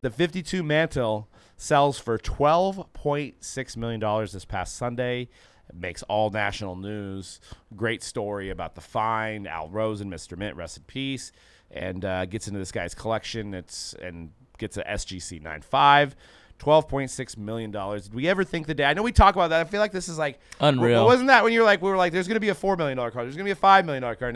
The 52 Mantle sells for $12.6 million this past Sunday. It makes all national news. Great story about the find. Al Rosen, Mr. Mint, rest in peace. And gets into this guy's collection. And gets a SGC 9.5. $12.6 million. Did we ever think the day? I know we talk about that. I feel like this is like unreal. Wasn't that when we were like, there's going to be a $4 million card. There's going to be a $5 million card.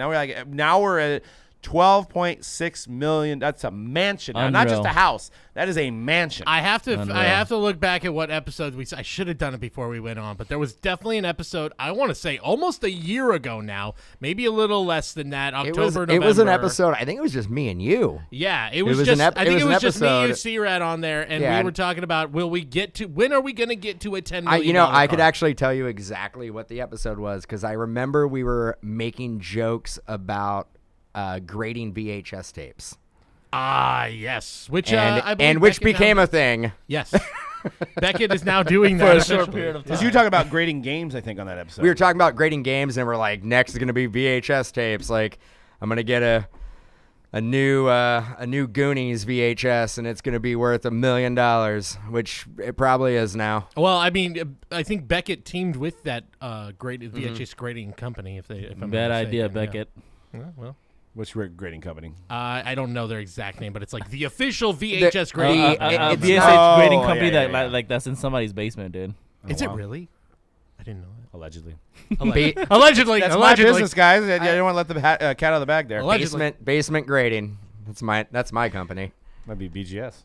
Now we're at $12.6 million. That's a mansion. Now, not just a house. That is a mansion. I have to look back at what episodes I should have done it before we went on, but there was definitely an episode, I want to say almost a year ago now, maybe a little less than that, November. It was an episode. I think it was just me and you. Yeah, it was just me, you, C-Rat on there, and we were talking about when are we going to get to a $10 million I could actually tell you exactly what the episode was because I remember we were making jokes about grading VHS tapes. Yes. Which which became a thing. Yes. Beckett is now doing that for a short period of time. Because you were talking about grading games, I think, on that episode. We were talking about grading games, and we're like, next is going to be VHS tapes. Like, I'm going to get a new Goonies VHS, and it's going to be worth $1 million, which it probably is now. Well, I mean, I think Beckett teamed with that VHS grading company. If I'm bad not idea, mistaken. Beckett. Yeah. Well. Which grading company? I don't know their exact name, but it's like the official VHS grading. VHS grading company like that's in somebody's basement, dude. Is it really? I didn't know that. Allegedly. Allegedly. That's my business, guys. I didn't want to let the cat out of the bag there. Allegedly. Basement grading. That's my company. Might be BGS.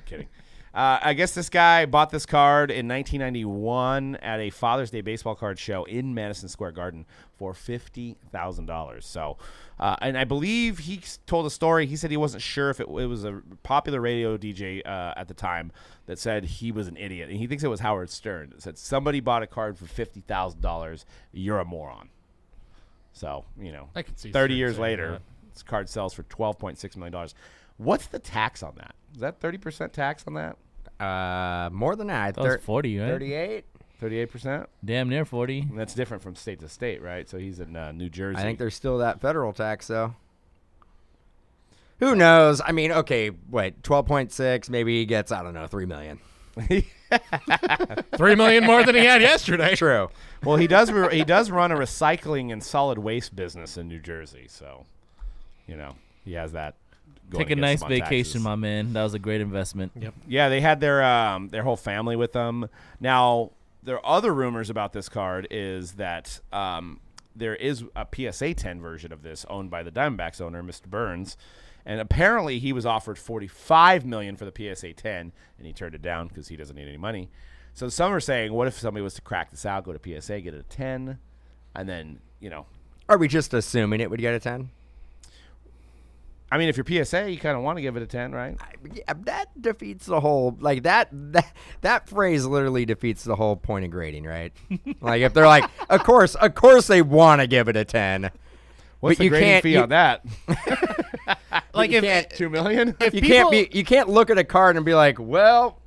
Kidding. I guess this guy bought this card in 1991 at a Father's Day baseball card show in Madison Square Garden for $50,000. So, and I believe he told a story. He said he wasn't sure if it was a popular radio DJ at the time that said he was an idiot. And he thinks it was Howard Stern that said, somebody bought a card for $50,000. You're a moron. So, I could see 30 years later, this card sells for $12.6 million. What's the tax on that? Is that 30% tax on that? More than that. That was 40, right? 38. 38%? Damn near 40. And that's different from state to state, right? So he's in New Jersey. I think there's still that federal tax, though. Who knows? I mean, okay, wait, 12.6, maybe he gets, I don't know, $3 million. $3 million more than he had yesterday. True. Well, he does run a recycling and solid waste business in New Jersey, so he has that. Take a nice vacation, my man. That was a great investment. Yep. Yeah, they had their whole family with them. Now, there are other rumors about this card is that there is a PSA 10 version of this owned by the Diamondbacks owner, Mr. Burns, and apparently he was offered $45 million for the PSA 10, and he turned it down because he doesn't need any money. So some are saying, what if somebody was to crack this out, go to PSA, get it a 10, and then Are we just assuming it would get a 10? I mean, if you're PSA, you kind of want to give it a 10, right? That defeats the whole, like, that phrase literally defeats the whole point of grading, right? Like, if they're like, of course they want to give it a 10. What's the grading fee on that? Like, if $2 million? You can't look at a card and be like, well,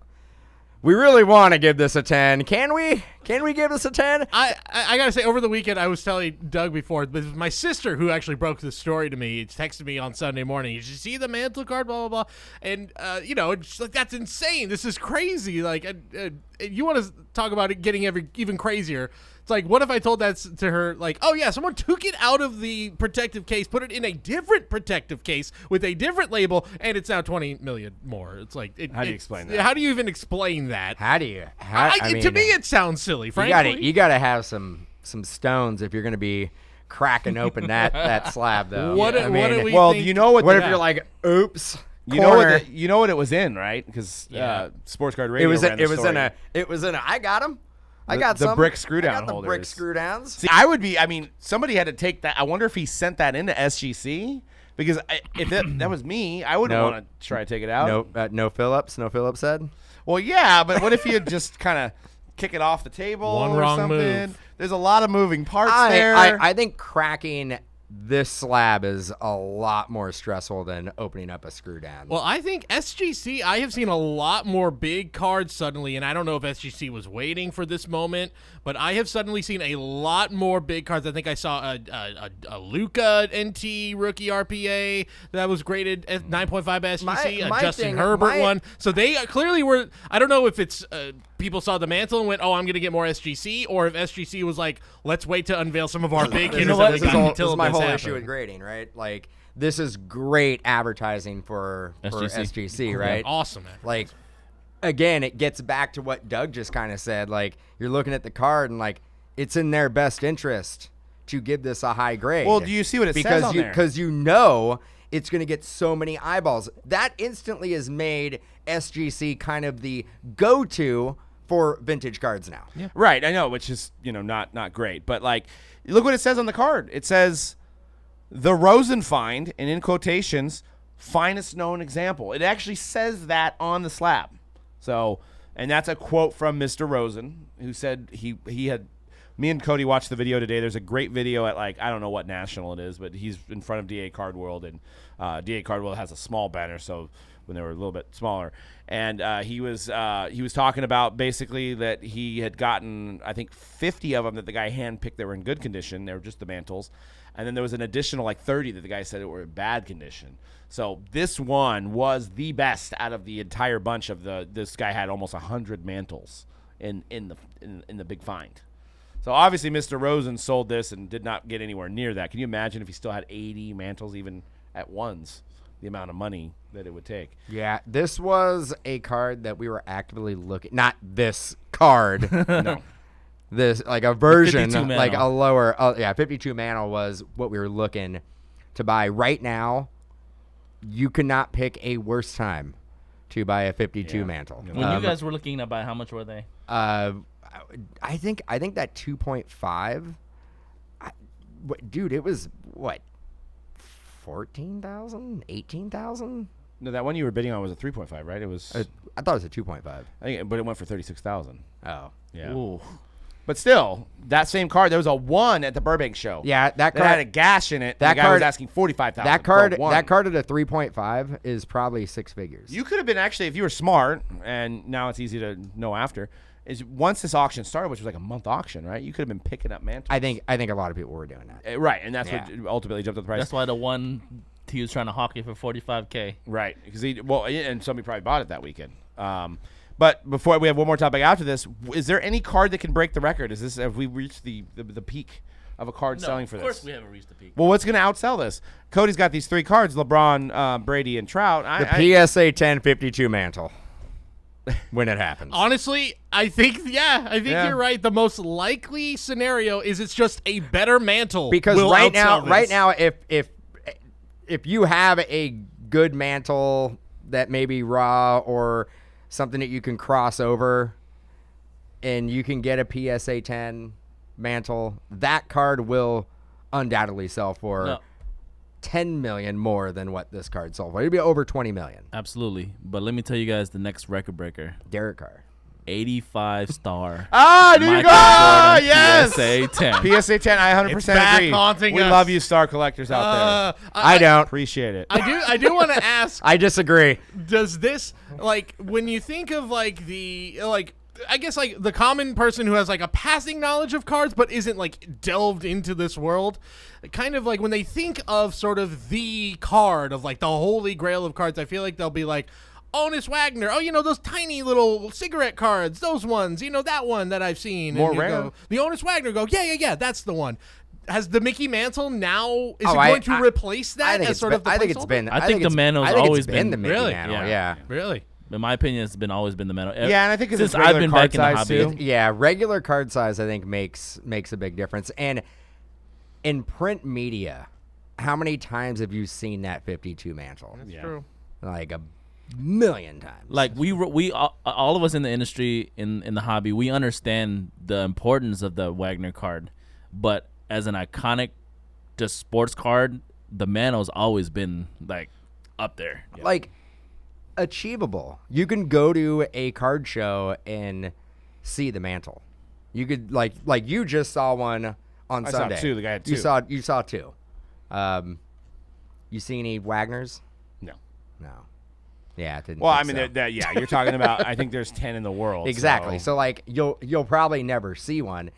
we really want to give this a 10. Can we? Can we give this a 10? I got to say, over the weekend, I was telling Doug before, but it was my sister who actually broke this story to me. She texted me on Sunday morning. Did you see the Mantle card, blah, blah, blah. And, it's like, that's insane. This is crazy. Like, you want to talk about it getting even crazier. It's like, what if I told that to her, like, oh, yeah, someone took it out of the protective case, put it in a different protective case with a different label, and it's now $20 million more. It's like, how do you explain that? How do you even explain that? How do you? To me, it sounds silly, frankly. You gotta have some stones if you're gonna be cracking open that slab, though. What do we think? you know what? What if you're like, oops? You know what it was in, right? Because Sports Card Radio. It was in a. I got them. I got the brick screw down holders. The brick screw downs. See, somebody had to take that. I wonder if he sent that into SGC because if that was me, I wouldn't want to try to take it out. No Phillips. No Phillips said. Well, yeah, but what if you had just kind of kick it off the table One or wrong something? move. There's a lot of moving parts there. I think cracking this slab is a lot more stressful than opening up a screw down. Well, I think SGC, I have seen a lot more big cards suddenly, and I don't know if SGC was waiting for this moment, but I have suddenly seen a lot more big cards. I think I saw a Luka NT rookie RPA that was graded at 9.5 SGC, a Justin Herbert one. So they clearly were, I don't know if it's people saw the mantle and went, oh, I'm going to get more SGC, or if SGC was like, let's wait to unveil some of our big hitters. This is my whole issue with grading, right? Like, this is great advertising for SGC, right? Awesome. Like, again, it gets back to what Doug just kind of said. Like, you're looking at the card and, like, it's in their best interest to give this a high grade. Well, do you see what it says on there? Because you know it's going to get so many eyeballs. That instantly has made SGC kind of the go-to for vintage cards now. Yeah. Right, I know, which is, not great. But, like, look what it says on the card. It says, the Rosen find, and in quotations, finest known example. It actually says that on the slab. So, and that's a quote from Mr. Rosen, who said he had, me and Cody watched the video today. There's a great video at, like, I don't know what national it is, but he's in front of DA Card World, and DA Card World has a small banner, so when they were a little bit smaller. And he was talking about basically that he had gotten, I think, 50 of them that the guy handpicked that were in good condition. They were just the mantles. And then there was an additional, like, 30 that the guy said were in bad condition. So this one was the best out of the entire bunch of this guy had almost 100 mantles in the big find. So obviously Mr. Rosen sold this and did not get anywhere near that. Can you imagine if he still had 80 mantles even at ones? The amount of money that it would take. Yeah, this was a card that we were actively looking. Not this card. No. This, like, a version, 52 like mantle. a lower. 52 mantle was what we were looking to buy. Right now, you could not pick a worse time to buy a 52 mantle. When you guys were looking to buy, how much were they? I think that 2.5. Dude, it was what? 14,000, 18,000. No, that one you were bidding on was a 3.5, right? It was. I thought it was a 2.5. I think, but it went for 36,000. Oh, Yeah. Ooh. But still, that same card, there was a 1 at the Burbank show. yeah. That That card had a gash in it. that And the guy was card- asking 45,000. That card for a 1. at a 3.5 is probably six figures. You could have been actually, if you were smart, and now it's easy to know after. Is once this auction started, which was like a month auction, right? You could have been picking up mantles. I think a lot of people were doing that. Right, and that's Yeah. what ultimately jumped up the price. That's why the one he was trying to hawk it for $45K. Right, because and somebody probably bought it that weekend. But before we have one more topic after this, is there any card that can break the record? Have we reached the peak of a card selling for this? Of course we haven't reached the peak. Well, what's going to outsell this? Cody's got these 3 cards: LeBron, Brady, and Trout. The PSA 10 52 mantle. When it happens. Honestly, I think you're right. The most likely scenario is it's just a better mantle. Because will right outsell now, this. if you have a good mantle that may be raw or something that you can cross over, and you can get a PSA 10 mantle, that card will undoubtedly sell for 10 million more than what this card sold for. It'd be over 20 million. Absolutely. But let me tell you guys the next record breaker. Derek Carr. 85-star. There you go. Yes. PSA 10. PSA 10. I 100% It's back agree. haunting We us. love you, star collectors out there. I don't. Appreciate it. I do want to ask, I disagree. does this, like, when you think of, like, I guess, like, the common person who has, like, a passing knowledge of cards but isn't, like, delved into this world, kind of like when they think of sort of the card of, like, the holy grail of cards, I feel like they'll be like, Honus Wagner, those tiny little cigarette cards, those ones, that one that I've seen. More and you rare. go, the Honus Wagner, yeah, that's the one. Has the Mickey Mantle now, is it I- going to I- replace that as sort of the I think it's placeholder? been. I think the mantle's always been- the Mickey Really? Mantle. Yeah. Yeah. Really? In my opinion, it's always been the mantle. Yeah, and I think 'cause since it's regular I've been card back in the size, hobby. too. Yeah, regular card size I think makes a big difference. And in print media, how many times have you seen that 52 mantle? That's true. Like a million times. Like we all of us in the industry in the hobby, we understand the importance of the Wagner card, but as an iconic just sports card, the mantle's always been like up there. Like achievable. You can go to a card show and see the mantle. You could like you just saw one on I saw Sunday. 2. The guy had 2. You saw 2. You see any Wagners? No. No. Yeah, I didn't. Well, I think mean, so. yeah, you're talking about. I think there's 10 in the world. Exactly. So like you'll probably never see one.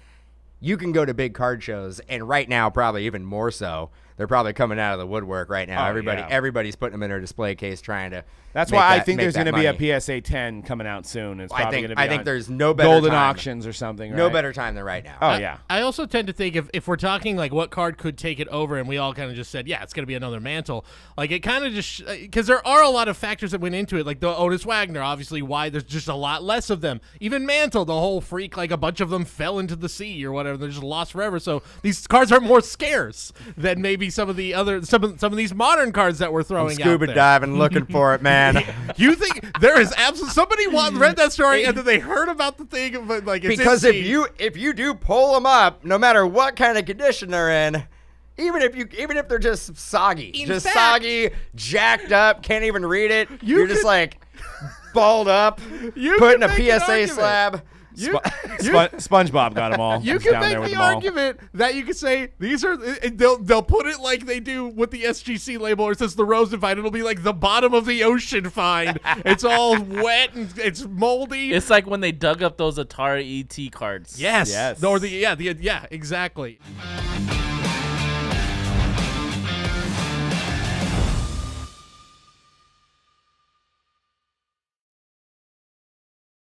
You can go to big card shows, and right now probably even more so. They're probably coming out of the woodwork right now. Oh, Everybody's putting them in their display case trying to. That's make why I that- think make there's that going to be money. a PSA 10 coming out soon. It's probably going to be. I think there's no better golden time. auctions or something. No right? better time than right now. Oh yeah. I also tend to think if we're talking like what card could take it over, and we all kind of just said, yeah, it's going to be another Mantle. Like it kind of just because there are a lot of factors that went into it, like the Otis Wagner, obviously why there's just a lot less of them. Even Mantle, the whole freak, like a bunch of them fell into the sea or whatever. They're just lost forever. So these cards are more scarce than maybe some of the other some of these modern cards that we're throwing out Scuba there. diving, looking for it, man. You think there is absolutely somebody read that story and then they heard about the thing, but like it's Because insane. if you do pull them up, no matter what kind of condition they're in, even if they're just soggy, In fact- jacked up, can't even read it, You you're just could- like balled up, You putting could a make an PSA argument. slab. SpongeBob got them all. You He's can down there make with the them all. argument that you could say these are they'll put it like they do with the SGC label, or it says the Rosen find. It'll be like the bottom of the ocean find. It's all wet and it's moldy. It's like when they dug up those Atari ET cards. yes. Yes. Or yeah, exactly.